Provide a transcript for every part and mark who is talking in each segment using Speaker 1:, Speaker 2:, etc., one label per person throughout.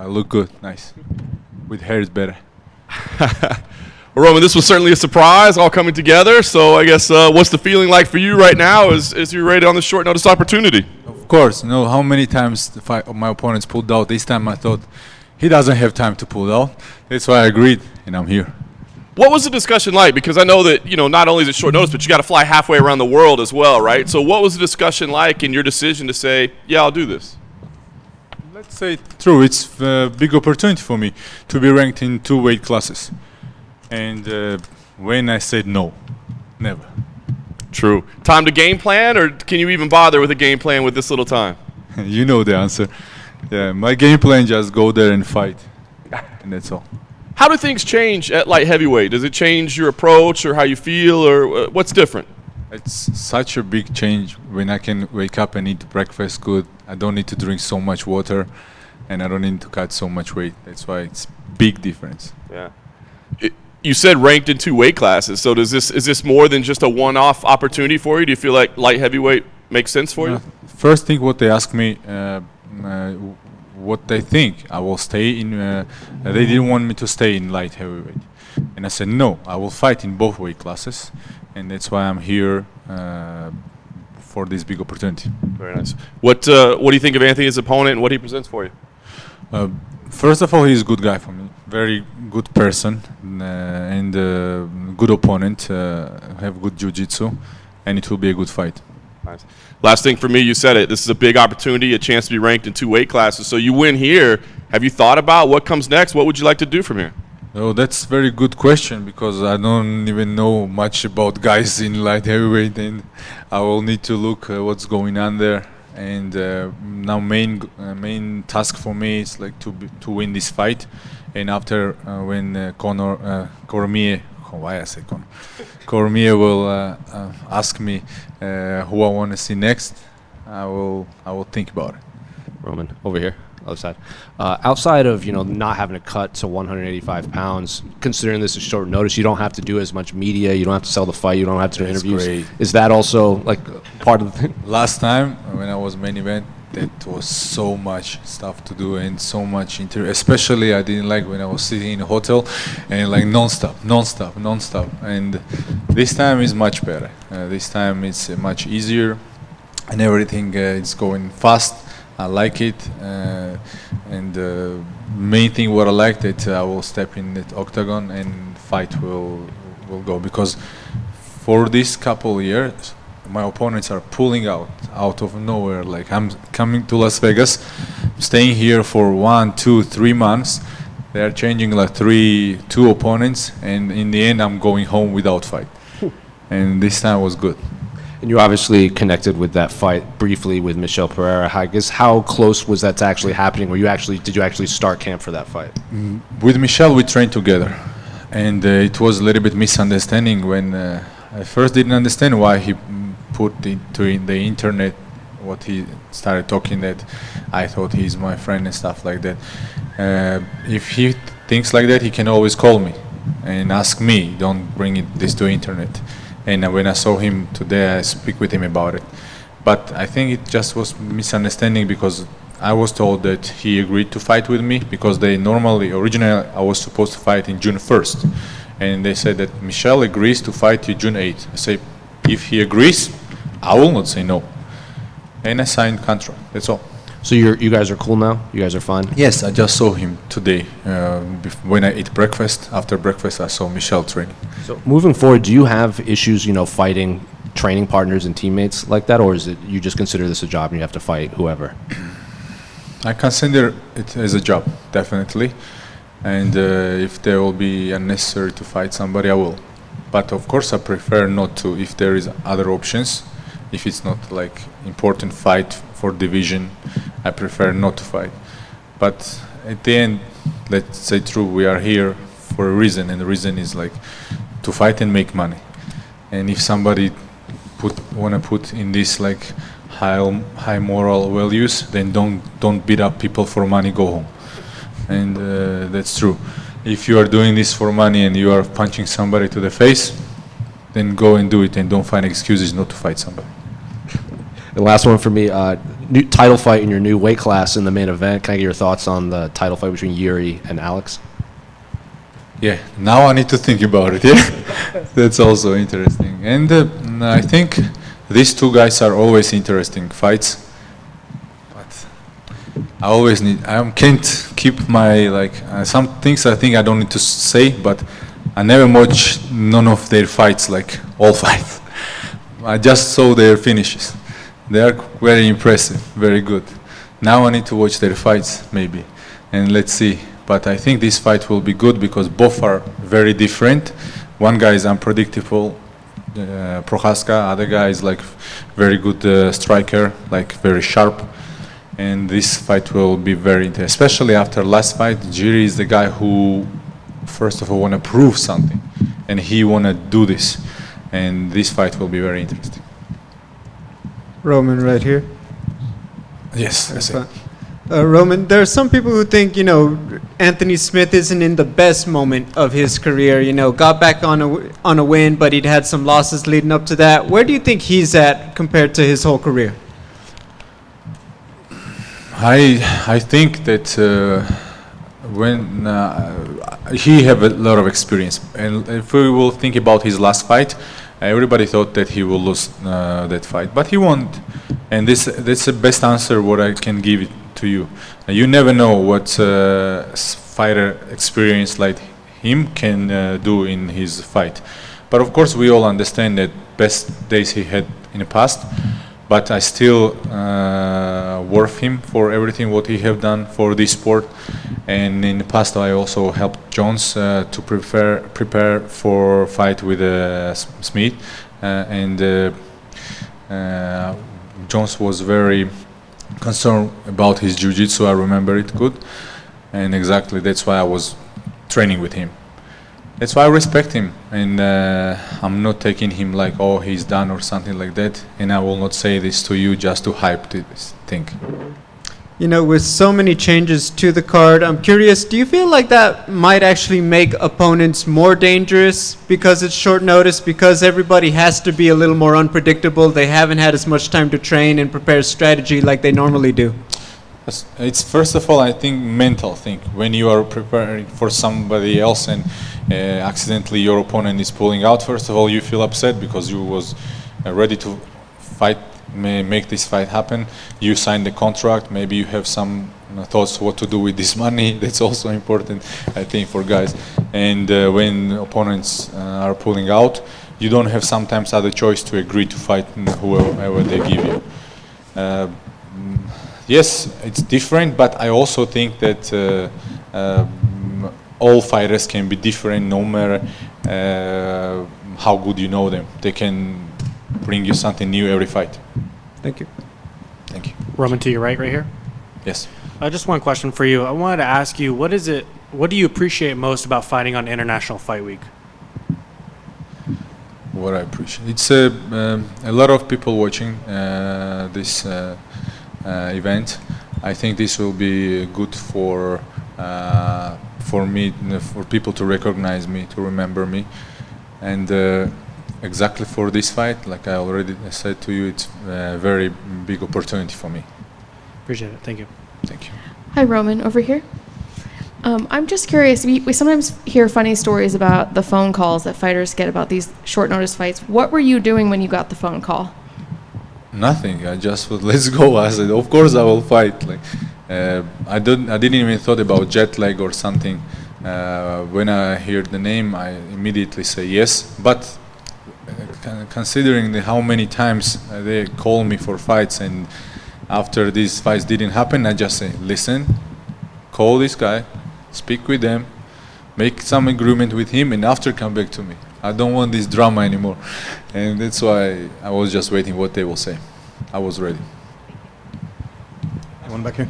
Speaker 1: look good, nice. With hair is better.
Speaker 2: Well, Roman, this was certainly a surprise, all coming together. So I guess what's the feeling like for you right now as you're ready on this short notice opportunity?
Speaker 1: Of course, how many times my opponents pulled out. This time I thought he doesn't have time to pull out. That's why I agreed, and I'm here.
Speaker 2: What was the discussion like? Because I know that, not only is it short notice, but you got to fly halfway around the world as well, right? So what was the discussion like in your decision to say, yeah, I'll do this?
Speaker 1: Let's say true. It's a big opportunity for me to be ranked in 2 weight classes. And when I said no, never.
Speaker 2: True. Time to game plan, or can you even bother with a game plan with this little time?
Speaker 1: You know the answer. Yeah, my game plan just go there and fight, and that's all.
Speaker 2: How do things change at light heavyweight? Does it change your approach or how you feel, or what's different?
Speaker 1: It's such a big change when I can wake up and eat breakfast good. I don't need to drink so much water, and I don't need to cut so much weight. That's why it's big difference.
Speaker 2: Yeah. You said ranked in 2 weight classes. So is this more than just a one-off opportunity for you? Do you feel like light heavyweight makes sense for you?
Speaker 1: First thing what they ask me, what they think I will stay in. They didn't want me to stay in light heavyweight, and I said no. I will fight in both weight classes, and that's why I'm here for this big opportunity.
Speaker 2: Very nice. What do you think of Anthony's opponent and what he presents for you?
Speaker 1: First of all, he's a good guy for me. Very good person and good opponent. Have good jiu-jitsu, and it will be a good fight.
Speaker 2: Nice. Last thing for me, you said it. This is a big opportunity, a chance to be ranked in 2 weight classes. So you win here. Have you thought about what comes next? What would you like to do from here?
Speaker 1: Oh, that's a very good question because I don't even know much about guys in light heavyweight, and I will need to look what's going on there. And now main task for me is like to win this fight, and after when Cormier will ask me who I want to see next, I will think about it.
Speaker 3: Roman, over here, other side. Outside of not having to cut to 185 pounds, considering this is short notice, you don't have to do as much media. You don't have to sell the fight. You don't have to do interviews.
Speaker 1: Great.
Speaker 3: Is that also like part of the thing?
Speaker 1: Last time when I was main event, that was so much stuff to do and so much interview. Especially I didn't like when I was sitting in a hotel and like non-stop. And this time is much better. This time it's much easier, and everything is going fast. I like it, and main thing what I like that I will step in that octagon and fight will go, because for this couple years my opponents are pulling out of nowhere. Like I'm coming to Las Vegas, staying here for 1, 2, 3 months. They are changing like 2 opponents, and in the end I'm going home without fight. And this time was good.
Speaker 3: And you obviously connected with that fight briefly with Michel Pereira. I guess how close was that to actually happening? Did you actually start camp for that fight?
Speaker 1: With Michel we trained together, and it was a little bit misunderstanding when I first didn't understand why he put into the internet what he started talking, that I thought he's my friend and stuff like that. If he thinks like that, he can always call me and ask me, don't bring this to internet. And when I saw him today, I speak with him about it. But I think it just was misunderstanding, because I was told that he agreed to fight with me because originally I was supposed to fight in June 1st. And they said that Michel agrees to fight you June 8th. I say, if he agrees, I will not say no. And I signed contract, that's all.
Speaker 3: So you guys are cool now? You guys are fine?
Speaker 1: Yes, I just saw him today. When I ate breakfast, after breakfast I saw Michel training.
Speaker 3: So moving forward, do you have issues, fighting training partners and teammates like that, or is it you just consider this a job and you have to fight whoever?
Speaker 1: I consider it as a job, definitely. And if there will be unnecessary to fight somebody, I will. But of course I prefer not to if there is other options. If it's not like important fight for division, I prefer not to fight. But at the end, let's say true, we are here for a reason, and the reason is like to fight and make money. And if somebody wanna put in this like high moral values, then don't beat up people for money, go home. And that's true. If you are doing this for money and you are punching somebody to the face, then go and do it, and don't find excuses not to fight somebody.
Speaker 3: The last one for me, new title fight in your new weight class in the main event. Can I get your thoughts on the title fight between Yuri and Alex?
Speaker 1: Yeah, now I need to think about it. Yeah, that's also interesting. And I think these two guys are always interesting fights. But I always can't keep my some things I think I don't need to say, but I never watch none of their fights, like all fights. I just saw their finishes. They are very impressive, very good. Now I need to watch their fights maybe, and let's see. But I think this fight will be good because both are very different. One guy is unpredictable, Prochaska. Other guy is like very good striker, like very sharp. And this fight will be very interesting, especially after last fight. Jiri is the guy who, first of all, want to prove something, and he want to do this. And this fight will be very interesting.
Speaker 4: Roman, right here.
Speaker 1: Yes, that's it.
Speaker 4: Roman, there are some people who think, Anthony Smith isn't in the best moment of his career. Got back on a win, but he'd had some losses leading up to that. Where do you think he's at compared to his whole career?
Speaker 1: I think that when he have a lot of experience, and if we will think about his last fight, everybody thought that he will lose that fight, but he won, and that's the best answer what I can give it to you. You never know what fighter experience like him can do in his fight, but of course we all understand that best days he had in the past. But I still worth him for everything what he have done for this sport. And in the past, I also helped Jones to prepare for fight with Smith. Jones was very concerned about his jiu-jitsu. I remember it good, and exactly that's why I was training with him. That's why I respect him, and I'm not taking him like, oh, he's done or something like that. And I will not say this to you just to hype this thing.
Speaker 4: With so many changes to the card, I'm curious, do you feel like that might actually make opponents more dangerous because it's short notice, because everybody has to be a little more unpredictable? They haven't had as much time to train and prepare strategy like they normally do.
Speaker 1: It's first of all, I think, mental thing. When you are preparing for somebody else and accidentally your opponent is pulling out, first of all, you feel upset because you was ready to fight, make this fight happen. You signed the contract. Maybe you have some thoughts what to do with this money. That's also important, I think, for guys. And when opponents are pulling out, you don't have sometimes other choice to agree to fight whoever they give you. Yes, it's different, but I also think that all fighters can be different no matter how good you know them. They can bring you something new every fight.
Speaker 4: Thank you.
Speaker 1: Thank you.
Speaker 5: Roman, to your right here.
Speaker 1: Yes.
Speaker 5: Just one question for you. I wanted to ask you, what do you appreciate most about fighting on International Fight Week?
Speaker 1: What I appreciate, it's a lot of people watching this event. I think this will be good for me, for people to recognize me, to remember me, and exactly for this fight, like I already said to you, it's a very big opportunity for me.
Speaker 5: Appreciate it. Thank you.
Speaker 1: Thank you.
Speaker 6: Hi, Roman, over here. I'm just curious, we sometimes hear funny stories about the phone calls that fighters get about these short notice fights. What were you doing when you got the phone call?
Speaker 1: Nothing. I just was, let's go. I said, of course I will fight. Like, I didn't even thought about jet lag or something. When I hear the name, I immediately say yes. But considering how many times they call me for fights, and after these fights didn't happen, I just say, listen, call this guy, speak with them, make some agreement with him, and after come back to me. I don't want this drama anymore. And that's why I was just waiting what they will say. I was ready.
Speaker 7: One back here.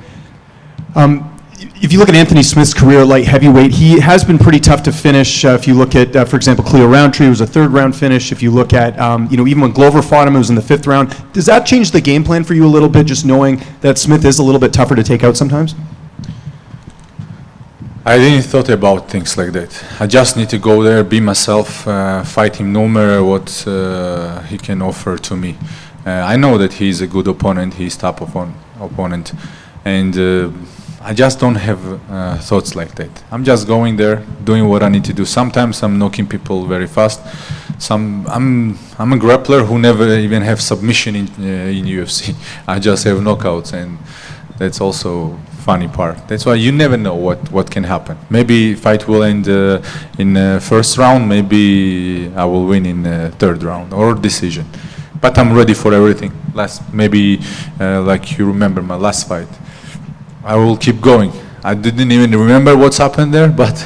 Speaker 7: If you look at Anthony Smith's career, light heavyweight, he has been pretty tough to finish. If you look at, for example, Cleo Roundtree, it was a third-round finish. If you look at, even when Glover fought him, it was in the fifth round. Does that change the game plan for you a little bit, just knowing that Smith is a little bit tougher to take out sometimes?
Speaker 1: I didn't thought about things like that. I just need to go there, be myself, fight him no matter what he can offer to me. I know that he's a good opponent, he's top opponent, and I just don't have thoughts like that. I'm just going there, doing what I need to do. Sometimes I'm knocking people very fast. I'm a grappler who never even have submission in UFC. I just have knockouts, and that's also funny part. That's why you never know what can happen. Maybe fight will end in first round. Maybe I will win in third round or decision. But I'm ready for everything. Maybe like you remember my last fight. I will keep going. I didn't even remember what's happened there, but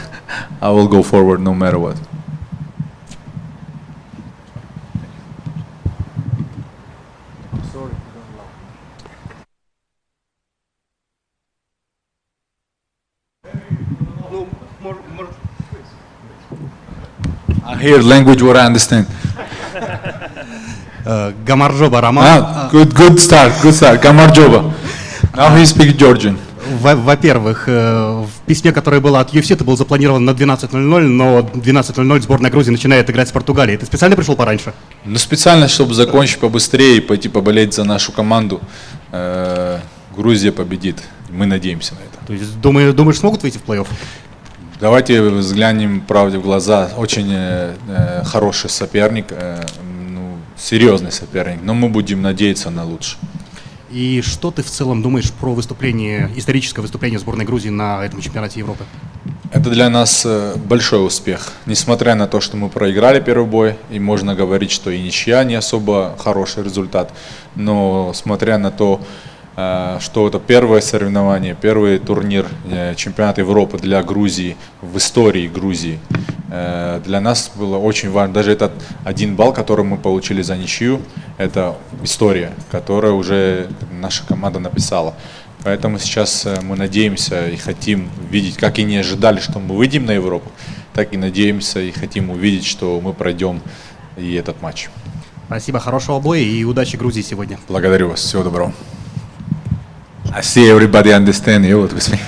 Speaker 1: I will go forward no matter what. I hear language what I understand.
Speaker 8: Гамарджоба Роман.
Speaker 1: Good start. Gamardjoba. Now he speaks Georgian.
Speaker 8: Во-первых, в письме, которое было от UFC, это было запланировано на 12:00, но 12:00 сборная Грузии начинает играть с Португалией. Ты специально пришел пораньше?
Speaker 1: Ну, специально, чтобы закончить побыстрее и пойти поболеть за нашу команду. Грузия победит. Мы надеемся на это.
Speaker 8: То есть, думаешь, смогут выйти в плей-офф?
Speaker 1: Давайте взглянем правде в глаза. Очень хороший соперник, серьезный соперник, но мы будем надеяться на лучшее.
Speaker 8: И что ты в целом думаешь про историческое выступление сборной Грузии на этом чемпионате Европы?
Speaker 1: Это для нас большой успех. Несмотря на то, что мы проиграли первый бой, и можно говорить, что и ничья не особо хороший результат, но смотря на то, что это первое соревнование, первый турнир чемпионата Европы для Грузии, в истории Грузии, для нас было очень важно. Даже этот 1 балл, который мы получили за ничью, это история, которую уже наша команда написала. Поэтому сейчас мы надеемся и хотим видеть, как и не ожидали, что мы выйдем на Европу, так и надеемся и хотим увидеть, что мы пройдем и этот матч.
Speaker 8: Спасибо, хорошего боя и удачи Грузии сегодня.
Speaker 1: Благодарю вас, всего доброго. I see everybody understand you what we speak.